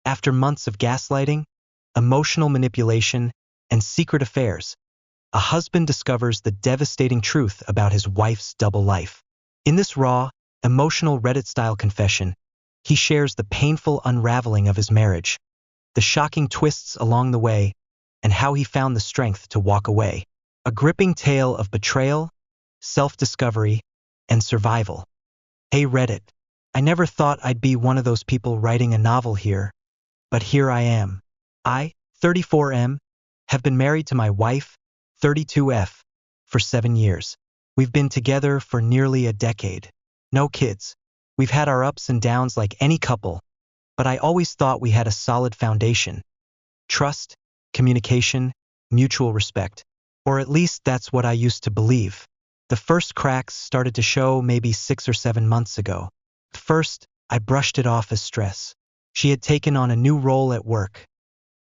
After months of gaslighting, emotional manipulation, and secret affairs, a husband discovers the devastating truth about his wife's double life. In this raw, emotional Reddit-style confession, he shares the painful unraveling of his marriage, the shocking twists along the way, and how he found the strength to walk away. A gripping tale of betrayal, self-discovery, and survival. Hey Reddit, I never thought I'd be one of those people writing a novel here, but here I am. I, 34M, have been married to my wife, 32F, for 7 years. We've been together for nearly a decade. No kids. We've had our ups and downs like any couple, but I always thought we had a solid foundation. Trust, communication, mutual respect. Or at least that's what I used to believe. The first cracks started to show maybe 6 or 7 months ago. First, I brushed it off as stress. She had taken on a new role at work.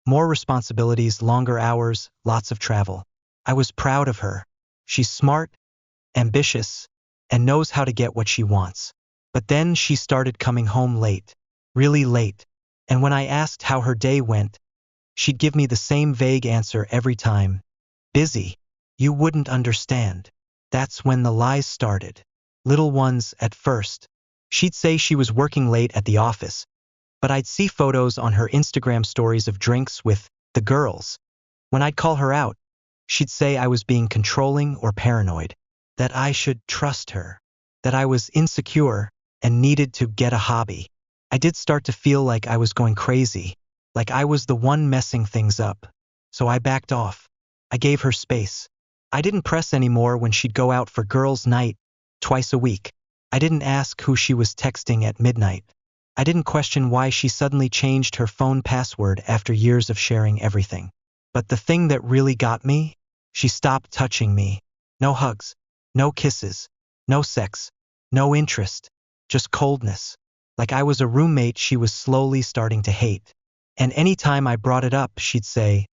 More responsibilities, longer hours, lots of travel. I was proud of her. She's smart, ambitious, and knows how to get what she wants. But then she started coming home late, really late. And when I asked how her day went, she'd give me the same vague answer every time. Busy. You wouldn't understand. That's when the lies started. Little ones at first. She'd say she was working late at the office, but I'd see photos on her Instagram stories of drinks with the girls. When I'd call her out, she'd say I was being controlling or paranoid, that I should trust her, that I was insecure and needed to get a hobby. I did start to feel like I was going crazy, like I was the one messing things up. So I backed off. I gave her space. I didn't press anymore when she'd go out for girls' night twice a week. I didn't ask who she was texting at midnight. I didn't question why she suddenly changed her phone password after years of sharing everything. But the thing that really got me? She stopped touching me. No hugs, no kisses, no sex, no interest, just coldness. Like I was a roommate she was slowly starting to hate. And anytime I brought it up, she'd say,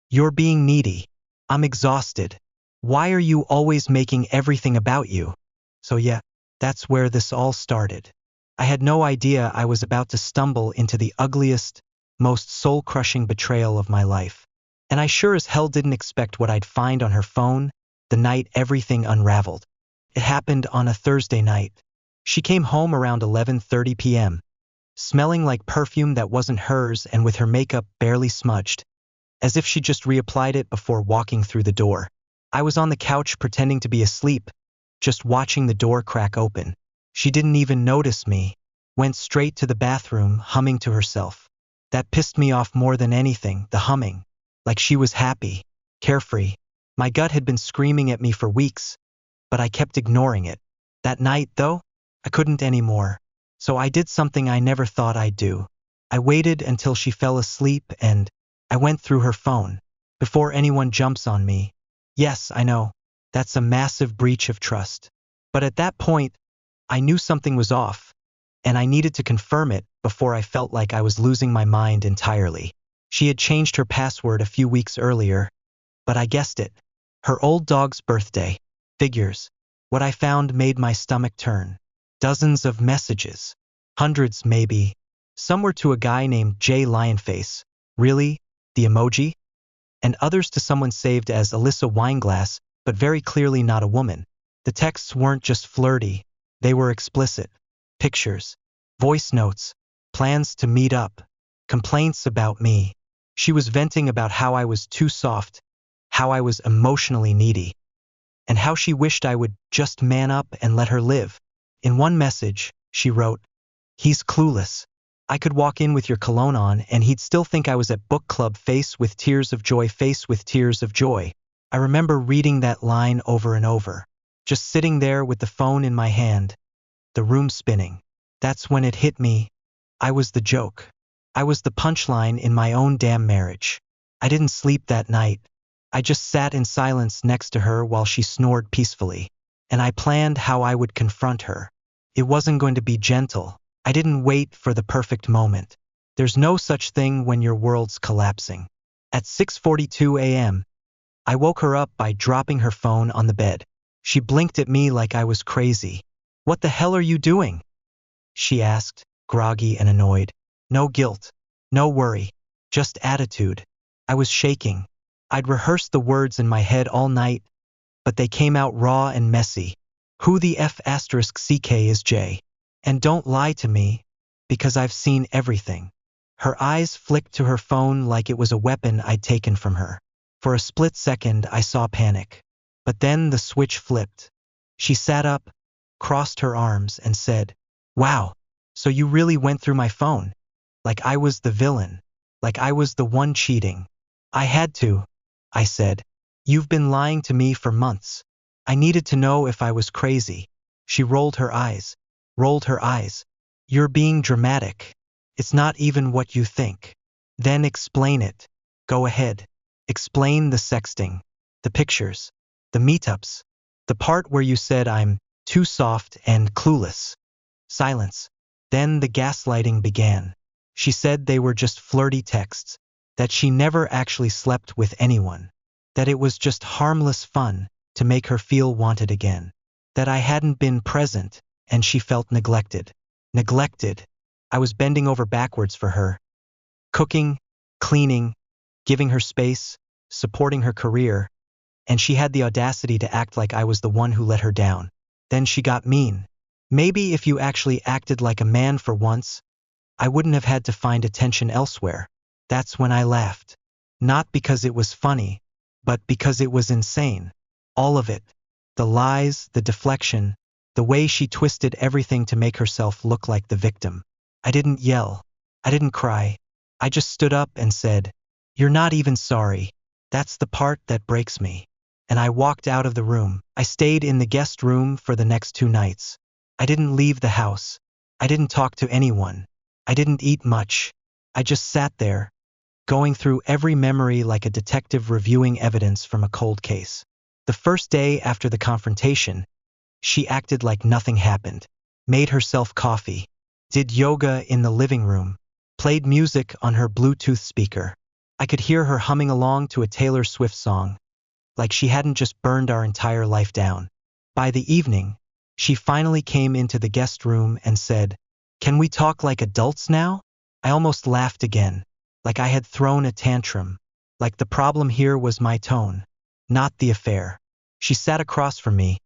"You're being needy. I'm exhausted. Why are you always making everything about you?" So yeah, that's where this all started. I had no idea I was about to stumble into the ugliest, most soul-crushing betrayal of my life. And I sure as hell didn't expect what I'd find on her phone the night everything unraveled. It happened on a Thursday night. She came home around 11:30 p.m., smelling like perfume that wasn't hers and with her makeup barely smudged, as if she just reapplied it before walking through the door. I was on the couch pretending to be asleep, just watching the door crack open. She didn't even notice me, went straight to the bathroom, humming to herself. That pissed me off more than anything, the humming. Like she was happy, carefree. My gut had been screaming at me for weeks, but I kept ignoring it. That night, though, I couldn't anymore. So I did something I never thought I'd do. I waited until she fell asleep and I went through her phone, before anyone jumps on me. Yes, I know, that's a massive breach of trust. But at that point, I knew something was off, and I needed to confirm it before I felt like I was losing my mind entirely. She had changed her password a few weeks earlier, but I guessed it. Her old dog's birthday. Figures. What I found made my stomach turn. Dozens of messages. Hundreds, maybe. Some were to a guy named J Lionface. Really? The emoji? And others to someone saved as Alyssa Wineglass, but very clearly not a woman. The texts weren't just flirty, they were explicit. Pictures, voice notes, plans to meet up, complaints about me. She was venting about how I was too soft, how I was emotionally needy, and how she wished I would just man up and let her live. In one message, she wrote, "He's clueless. I could walk in with your cologne on and he'd still think I was at book club, face with tears of joy, face with tears of joy." I remember reading that line over and over, just sitting there with the phone in my hand, the room spinning. That's when it hit me. I was the joke. I was the punchline in my own damn marriage. I didn't sleep that night. I just sat in silence next to her while she snored peacefully. And I planned how I would confront her. It wasn't going to be gentle. I didn't wait for the perfect moment. There's no such thing when your world's collapsing. At 6:42 a.m., I woke her up by dropping her phone on the bed. She blinked at me like I was crazy. "What the hell are you doing?" she asked, groggy and annoyed. No guilt, No worry. Just attitude. I was shaking. I'd rehearsed the words in my head all night, but they came out raw and messy. Who the F***ck is Jay? And don't lie to me, because I've seen everything. Her eyes flicked to her phone like it was a weapon I'd taken from her. For a split second, I saw panic. But then the switch flipped. She sat up, crossed her arms, and said, "Wow, so you really went through my phone? Like I was the villain. Like I was the one cheating." "I had to," I said. "You've been lying to me for months. I needed to know if I was crazy." She rolled her eyes. "You're being dramatic. It's not even what you think." "Then explain it. Go ahead. Explain the sexting, the pictures, the meetups, the part where you said I'm too soft and clueless." Silence. Then the gaslighting began. She said they were just flirty texts, that she never actually slept with anyone, that it was just harmless fun to make her feel wanted again, that I hadn't been present and she felt neglected. Neglected. I was bending over backwards for her, cooking, cleaning, giving her space, supporting her career, and she had the audacity to act like I was the one who let her down. Then she got mean. "Maybe if you actually acted like a man for once, I wouldn't have had to find attention elsewhere." That's when I laughed. Not because it was funny, but because it was insane. All of it. The lies, the deflection, the way she twisted everything to make herself look like the victim. I didn't yell. I didn't cry. I just stood up and said, "You're not even sorry. That's the part that breaks me." And I walked out of the room. I stayed in the guest room for the next 2 nights. I didn't leave the house. I didn't talk to anyone. I didn't eat much. I just sat there, going through every memory like a detective reviewing evidence from a cold case. The first day after the confrontation, she acted like nothing happened, made herself coffee, did yoga in the living room, played music on her Bluetooth speaker. I could hear her humming along to a Taylor Swift song, like she hadn't just burned our entire life down. By the evening, she finally came into the guest room and said, "Can we talk like adults now?" I almost laughed again, like I had thrown a tantrum, like the problem here was my tone, not the affair. She sat across from me,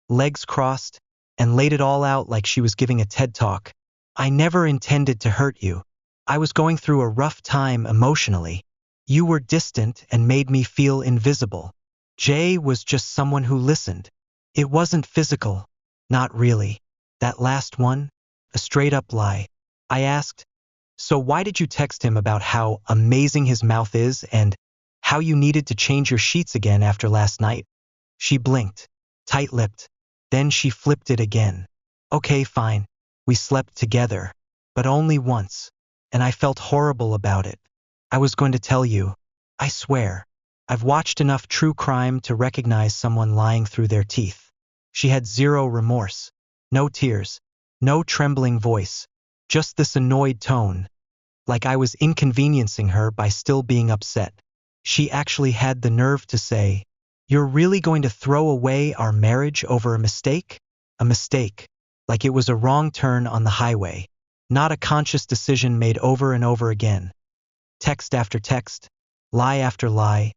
legs crossed, and laid it all out like she was giving a TED talk. "I never intended to hurt you. I was going through a rough time emotionally. You were distant and made me feel invisible. Jay was just someone who listened. It wasn't physical." "Not really." That last one, a straight-up lie. I asked, "So why did you text him about how amazing his mouth is and how you needed to change your sheets again after last night?" She blinked, tight-lipped. Then she flipped it again. "Okay, fine. We slept together, but only once, and I felt horrible about it. I was going to tell you. I swear. I've watched enough true crime to recognize someone lying through their teeth." She had zero remorse, no tears, no trembling voice, just this annoyed tone, like I was inconveniencing her by still being upset. She actually had the nerve to say, "You're really going to throw away our marriage over a mistake?" A mistake, like it was a wrong turn on the highway, not a conscious decision made over and over again. Text after text, lie after lie,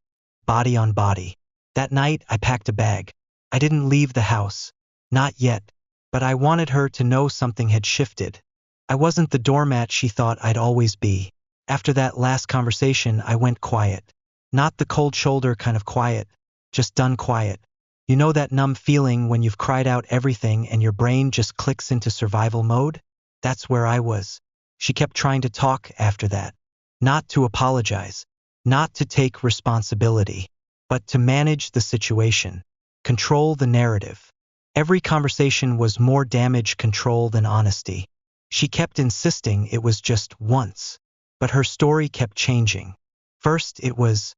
body on body. That night, I packed a bag. I didn't leave the house. Not yet. But I wanted her to know something had shifted. I wasn't the doormat she thought I'd always be. After that last conversation, I went quiet. Not the cold shoulder kind of quiet, just done quiet. You know that numb feeling when you've cried out everything and your brain just clicks into survival mode? That's where I was. She kept trying to talk after that. Not to apologize. Not to take responsibility. But to manage the situation. Control the narrative. Every conversation was more damage control than honesty. She kept insisting it was just once. But her story kept changing. First it was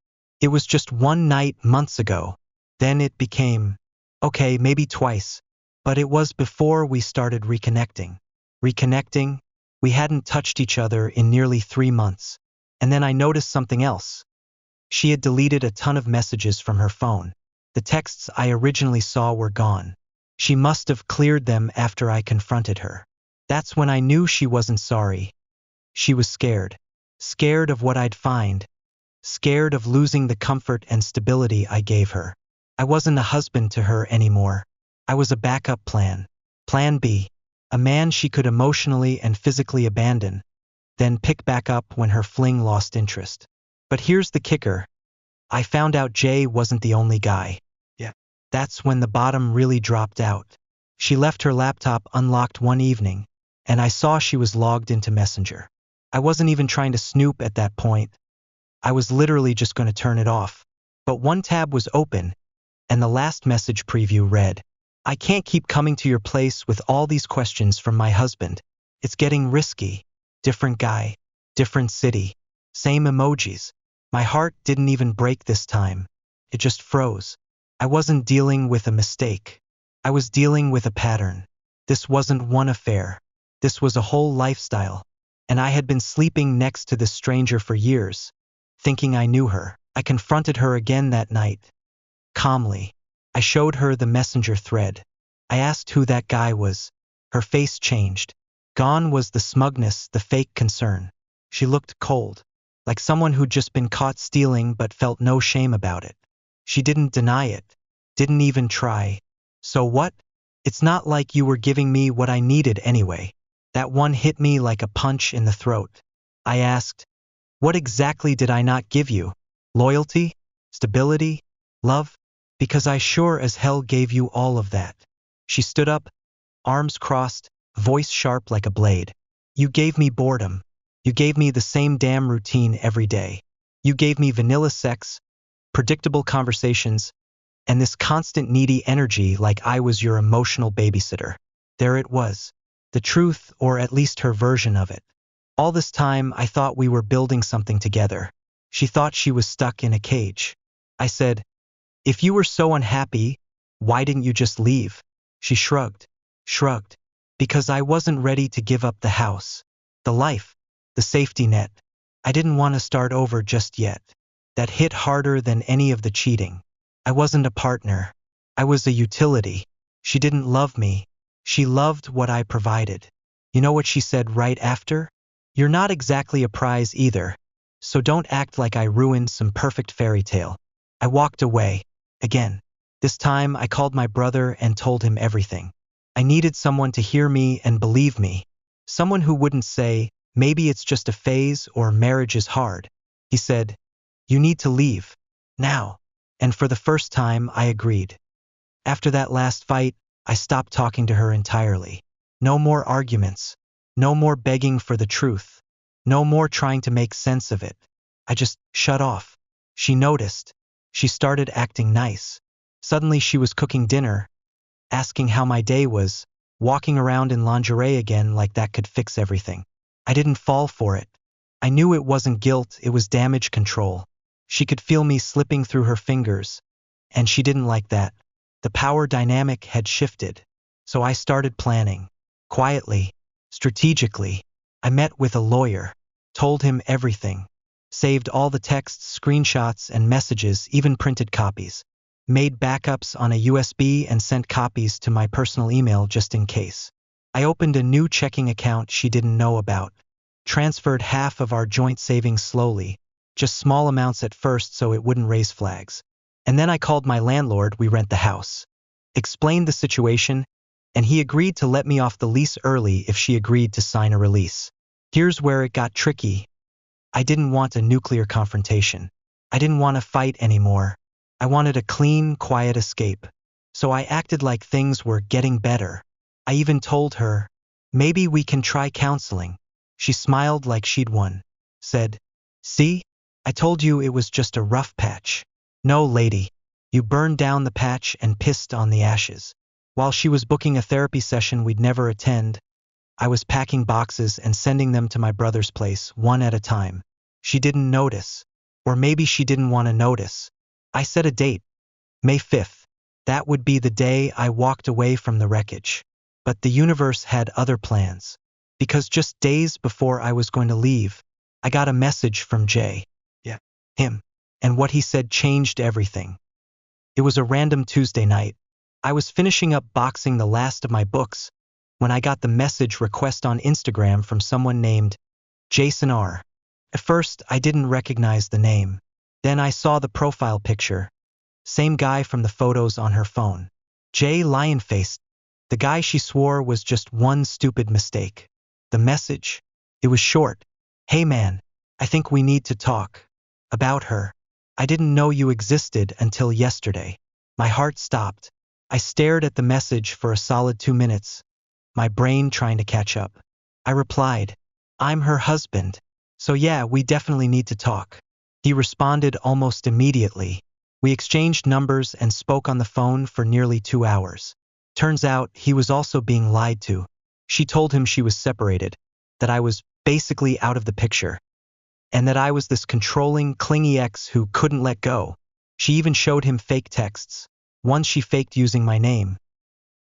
just one night months ago. Then it became, okay, maybe twice. But it was before we started reconnecting. Reconnecting? We hadn't touched each other in nearly 3 months. And then I noticed something else. She had deleted a ton of messages from her phone. The texts I originally saw were gone. She must have cleared them after I confronted her. That's when I knew she wasn't sorry. She was scared. scared of what I'd find, scared of losing the comfort and stability I gave her. I wasn't a husband to her anymore. I was a backup plan. Plan B. A man she could emotionally and physically abandon, then pick back up when her fling lost interest. But here's the kicker. I found out Jay wasn't the only guy. Yeah. That's when the bottom really dropped out. She left her laptop unlocked one evening, and I saw she was logged into Messenger. I wasn't even trying to snoop at that point. I was literally just going to turn it off. But one tab was open, and the last message preview read, "I can't keep coming to your place with all these questions from my husband. It's getting risky. Different guy, different city, same emojis." My heart didn't even break this time. It just froze. I wasn't dealing with a mistake. I was dealing with a pattern. This wasn't one affair. This was a whole lifestyle. And I had been sleeping next to this stranger for years, thinking I knew her. I confronted her again that night. Calmly. I showed her the messenger thread. I asked who that guy was. Her face changed. Gone was the smugness, the fake concern. She looked cold, like someone who'd just been caught stealing but felt no shame about it. She didn't deny it, didn't even try. "So what? It's not like you were giving me what I needed anyway." That one hit me like a punch in the throat. I asked, "What exactly did I not give you? Loyalty? Stability? Love? Because I sure as hell gave you all of that." She stood up, arms crossed, voice sharp like a blade. "You gave me boredom. You gave me the same damn routine every day. You gave me vanilla sex, predictable conversations, and this constant needy energy like I was your emotional babysitter." There it was. The truth, or at least her version of it. All this time, I thought we were building something together. She thought she was stuck in a cage. I said, "If you were so unhappy, why didn't you just leave?" She shrugged. Because I wasn't ready to give up the house, the life, the safety net. I didn't want to start over just yet. That hit harder than any of the cheating. I wasn't a partner. I was a utility. She didn't love me. She loved what I provided. You know what she said right after? "You're not exactly a prize either, so don't act like I ruined some perfect fairy tale." I walked away. Again. This time I called my brother and told him everything. I needed someone to hear me and believe me. Someone who wouldn't say, "Maybe it's just a phase," or "Marriage is hard." He said, "You need to leave. Now." And for the first time, I agreed. After that last fight, I stopped talking to her entirely. No more arguments. No more begging for the truth. No more trying to make sense of it. I just shut off. She noticed. She started acting nice. Suddenly she was cooking dinner, asking how my day was, walking around in lingerie again like that could fix everything. I didn't fall for it. I knew it wasn't guilt, it was damage control. She could feel me slipping through her fingers, and she didn't like that. The power dynamic had shifted. So I started planning. Quietly, strategically. I met with a lawyer, told him everything, saved all the texts, screenshots, and messages, even printed copies. Made backups on a USB and sent copies to my personal email just in case. I opened a new checking account she didn't know about. Transferred half of our joint savings slowly, just small amounts at first so it wouldn't raise flags. And then I called my landlord, we rent the house. Explained the situation, and he agreed to let me off the lease early if she agreed to sign a release. Here's where it got tricky. I didn't want a nuclear confrontation. I didn't want to fight anymore. I wanted a clean, quiet escape. So I acted like things were getting better. I even told her, "Maybe we can try counseling." She smiled like she'd won. Said, "See? I told you it was just a rough patch." No, lady. You burned down the patch and pissed on the ashes. While she was booking a therapy session we'd never attend, I was packing boxes and sending them to my brother's place, one at a time. She didn't notice. Or maybe she didn't want to notice. I set a date. May 5th. That would be the day I walked away from the wreckage. But the universe had other plans. Because just days before I was going to leave, I got a message from Jay. Yeah. Him. And what he said changed everything. It was a random Tuesday night. I was finishing up boxing the last of my books when I got the message request on Instagram from someone named Jason R. At first, I didn't recognize the name. Then I saw the profile picture. Same guy from the photos on her phone. Jay lion-faced. The guy she swore was just one stupid mistake. The message? It was short. Hey man, I think we need to talk. About her. I didn't know you existed until yesterday. My heart stopped. I stared at the message for a solid 2 minutes, my brain trying to catch up. I replied, I'm her husband. So yeah, we definitely need to talk. He responded almost immediately. We exchanged numbers and spoke on the phone for nearly 2 hours. Turns out he was also being lied to. She told him she was separated, that I was basically out of the picture, and that I was this controlling, clingy ex who couldn't let go. She even showed him fake texts. One she faked using my name,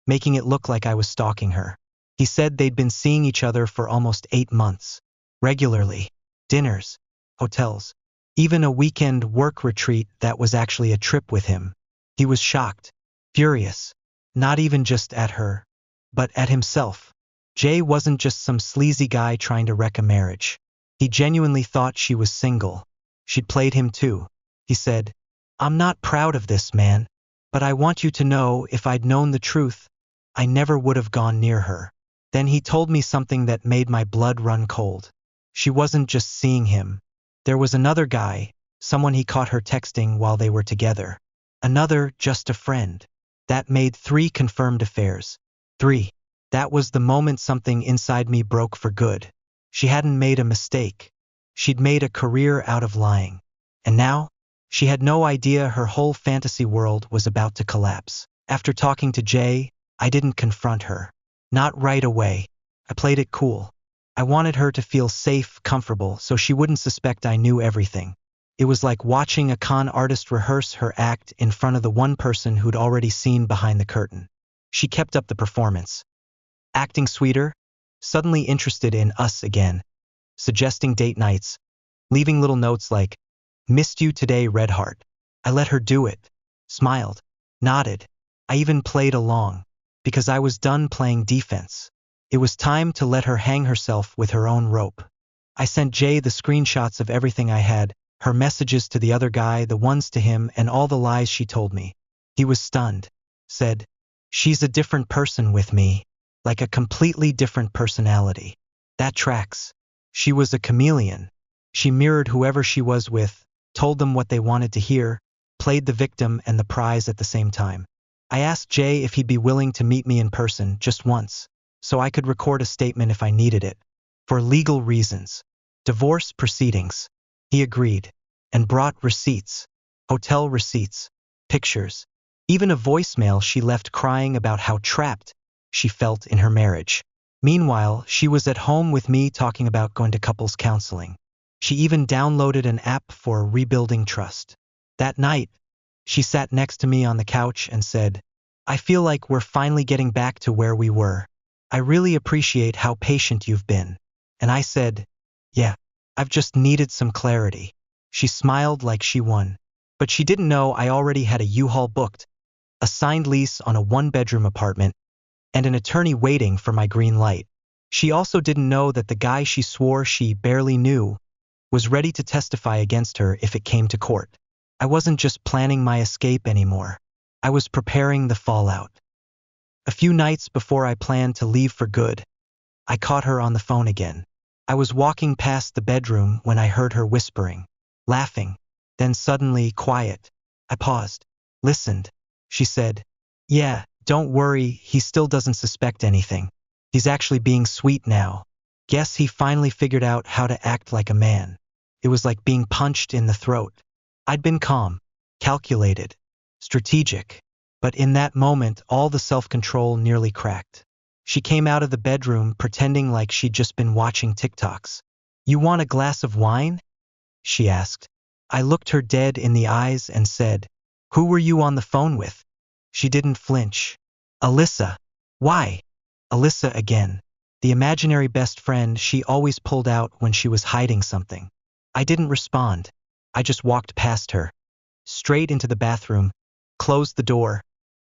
making it look like I was stalking her. He said they'd been seeing each other for almost 8 months. Regularly. Dinners. Hotels. Even a weekend work retreat that was actually a trip with him. He was shocked. Furious. Not even just at her, but at himself. Jay wasn't just some sleazy guy trying to wreck a marriage. He genuinely thought she was single. She'd played him too. He said, I'm not proud of this, man. But I want you to know if I'd known the truth, I never would have gone near her. Then he told me something that made my blood run cold. She wasn't just seeing him. There was another guy, someone he caught her texting while they were together. Another, just a friend. That made 3 confirmed affairs. 3. That was the moment something inside me broke for good. She hadn't made a mistake. She'd made a career out of lying. And now? She had no idea her whole fantasy world was about to collapse. After talking to Jay, I didn't confront her. Not right away. I played it cool. I wanted her to feel safe, comfortable, so she wouldn't suspect I knew everything. It was like watching a con artist rehearse her act in front of the one person who'd already seen behind the curtain. She kept up the performance. Acting sweeter, suddenly interested in us again, suggesting date nights, leaving little notes like, missed you today, red heart. I let her do it, smiled, nodded. I even played along, because I was done playing defense. It was time to let her hang herself with her own rope. I sent Jay the screenshots of everything I had, her messages to the other guy, the ones to him, and all the lies she told me. He was stunned. Said, she's a different person with me, like a completely different personality. That tracks. She was a chameleon. She mirrored whoever she was with, told them what they wanted to hear, played the victim and the prize at the same time. I asked Jay if he'd be willing to meet me in person just once, so I could record a statement if I needed it. For legal reasons. Divorce proceedings. He agreed, and brought receipts. Hotel receipts. Pictures. Even a voicemail she left crying about how trapped she felt in her marriage. Meanwhile, she was at home with me talking about going to couples counseling. She even downloaded an app for rebuilding trust. That night, she sat next to me on the couch and said, I feel like we're finally getting back to where we were. I really appreciate how patient you've been. And I said, yeah, I've just needed some clarity. She smiled like she won. But she didn't know I already had a U-Haul booked, a signed lease on a 1-bedroom apartment, and an attorney waiting for my green light. She also didn't know that the guy she swore she barely knew was ready to testify against her if it came to court. I wasn't just planning my escape anymore. I was preparing the fallout. A few nights before I planned to leave for good, I caught her on the phone again. I was walking past the bedroom when I heard her whispering, laughing, then suddenly quiet. I paused, listened. She said, yeah, don't worry, he still doesn't suspect anything. He's actually being sweet now. Guess he finally figured out how to act like a man. It was like being punched in the throat. I'd been calm, calculated, strategic, but in that moment all the self-control nearly cracked. She came out of the bedroom pretending like she'd just been watching TikToks. You want a glass of wine? She asked. I looked her dead in the eyes and said, who were you on the phone with? She didn't flinch. Alyssa. Why? Alyssa again. The imaginary best friend she always pulled out when she was hiding something. I didn't respond. I just walked past her, straight into the bathroom, closed the door,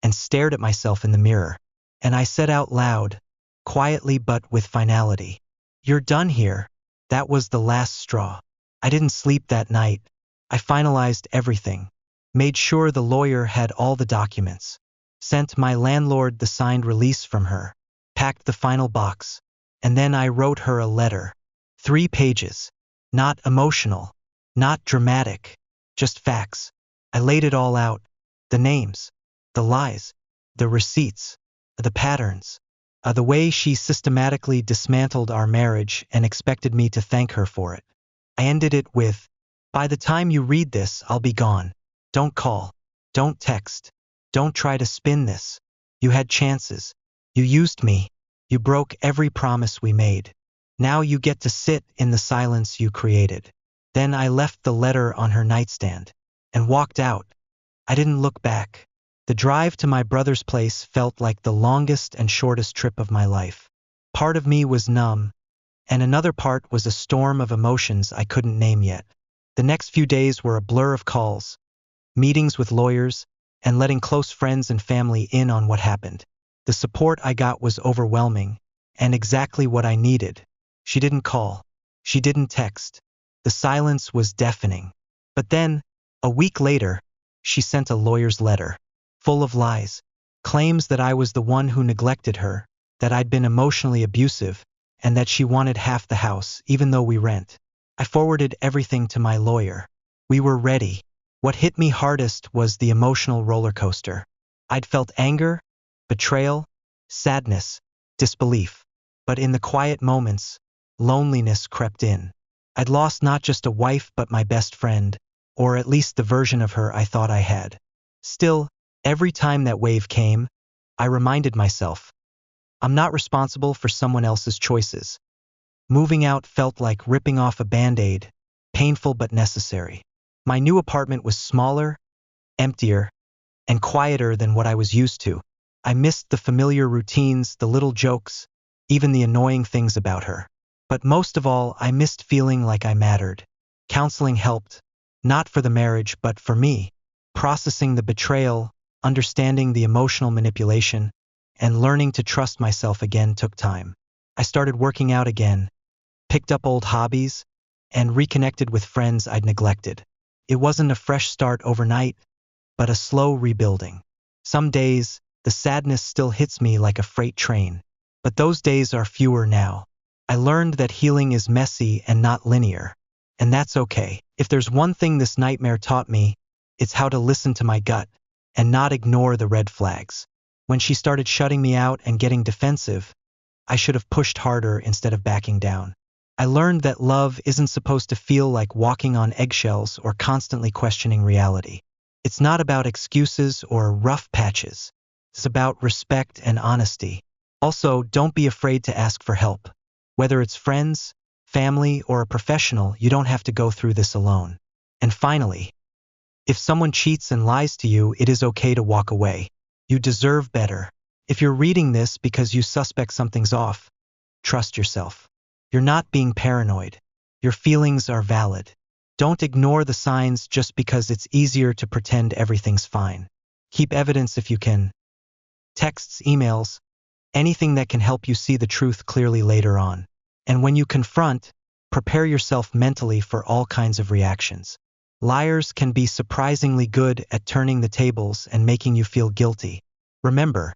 and stared at myself in the mirror. And I said out loud, quietly but with finality, you're done here. That was the last straw. I didn't sleep that night. I finalized everything, made sure the lawyer had all the documents, sent my landlord the signed release from her, packed the final box, and then I wrote her a letter. 3 pages. Not emotional, not dramatic, just facts. I laid it all out. The names, the lies, the receipts, the patterns, the way she systematically dismantled our marriage and expected me to thank her for it. I ended it with, "By the time you read this, I'll be gone. Don't call. Don't text. Don't try to spin this. You had chances. You used me. You broke every promise we made. Now you get to sit in the silence you created." Then I left the letter on her nightstand and walked out. I didn't look back. The drive to my brother's place felt like the longest and shortest trip of my life. Part of me was numb, and another part was a storm of emotions I couldn't name yet. The next few days were a blur of calls, meetings with lawyers, and letting close friends and family in on what happened. The support I got was overwhelming, and exactly what I needed. She didn't call. She didn't text. The silence was deafening. But then, a week later, she sent a lawyer's letter, full of lies, claims that I was the one who neglected her, that I'd been emotionally abusive, and that she wanted half the house, even though we rent. I forwarded everything to my lawyer. We were ready. What hit me hardest was the emotional roller coaster. I'd felt anger, betrayal, sadness, disbelief. But in the quiet moments, loneliness crept in. I'd lost not just a wife but my best friend, or at least the version of her I thought I had. Still, every time that wave came, I reminded myself, I'm not responsible for someone else's choices. Moving out felt like ripping off a band-aid, painful but necessary. My new apartment was smaller, emptier, and quieter than what I was used to. I missed the familiar routines, the little jokes, even the annoying things about her. But most of all, I missed feeling like I mattered. Counseling helped, not for the marriage but for me. Processing the betrayal, understanding the emotional manipulation, and learning to trust myself again took time. I started working out again, picked up old hobbies, and reconnected with friends I'd neglected. It wasn't a fresh start overnight, but a slow rebuilding. Some days, the sadness still hits me like a freight train, but those days are fewer now. I learned that healing is messy and not linear, and that's okay. If there's one thing this nightmare taught me, it's how to listen to my gut and not ignore the red flags. When she started shutting me out and getting defensive, I should have pushed harder instead of backing down. I learned that love isn't supposed to feel like walking on eggshells or constantly questioning reality. It's not about excuses or rough patches. It's about respect and honesty. Also, don't be afraid to ask for help. Whether it's friends, family, or a professional, you don't have to go through this alone. And finally, if someone cheats and lies to you, it is okay to walk away. You deserve better. If you're reading this because you suspect something's off, trust yourself. You're not being paranoid. Your feelings are valid. Don't ignore the signs just because it's easier to pretend everything's fine. Keep evidence if you can. Texts, emails, anything that can help you see the truth clearly later on. And when you confront, prepare yourself mentally for all kinds of reactions. Liars can be surprisingly good at turning the tables and making you feel guilty. Remember,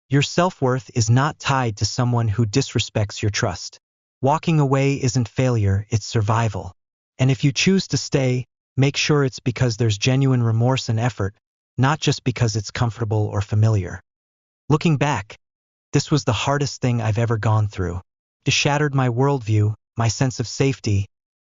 your self-worth is not tied to someone who disrespects your trust. Walking away isn't failure, it's survival. And if you choose to stay, make sure it's because there's genuine remorse and effort, not just because it's comfortable or familiar. Looking back, this was the hardest thing I've ever gone through. It shattered my worldview, my sense of safety,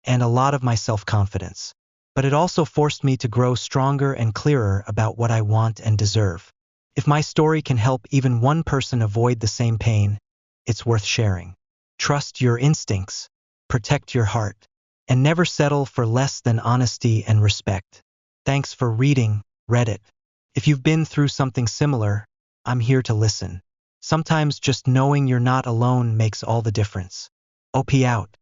and a lot of my self-confidence. But it also forced me to grow stronger and clearer about what I want and deserve. If my story can help even one person avoid the same pain, it's worth sharing. Trust your instincts, protect your heart, and never settle for less than honesty and respect. Thanks for reading Reddit. If you've been through something similar, I'm here to listen. Sometimes just knowing you're not alone makes all the difference. OP out.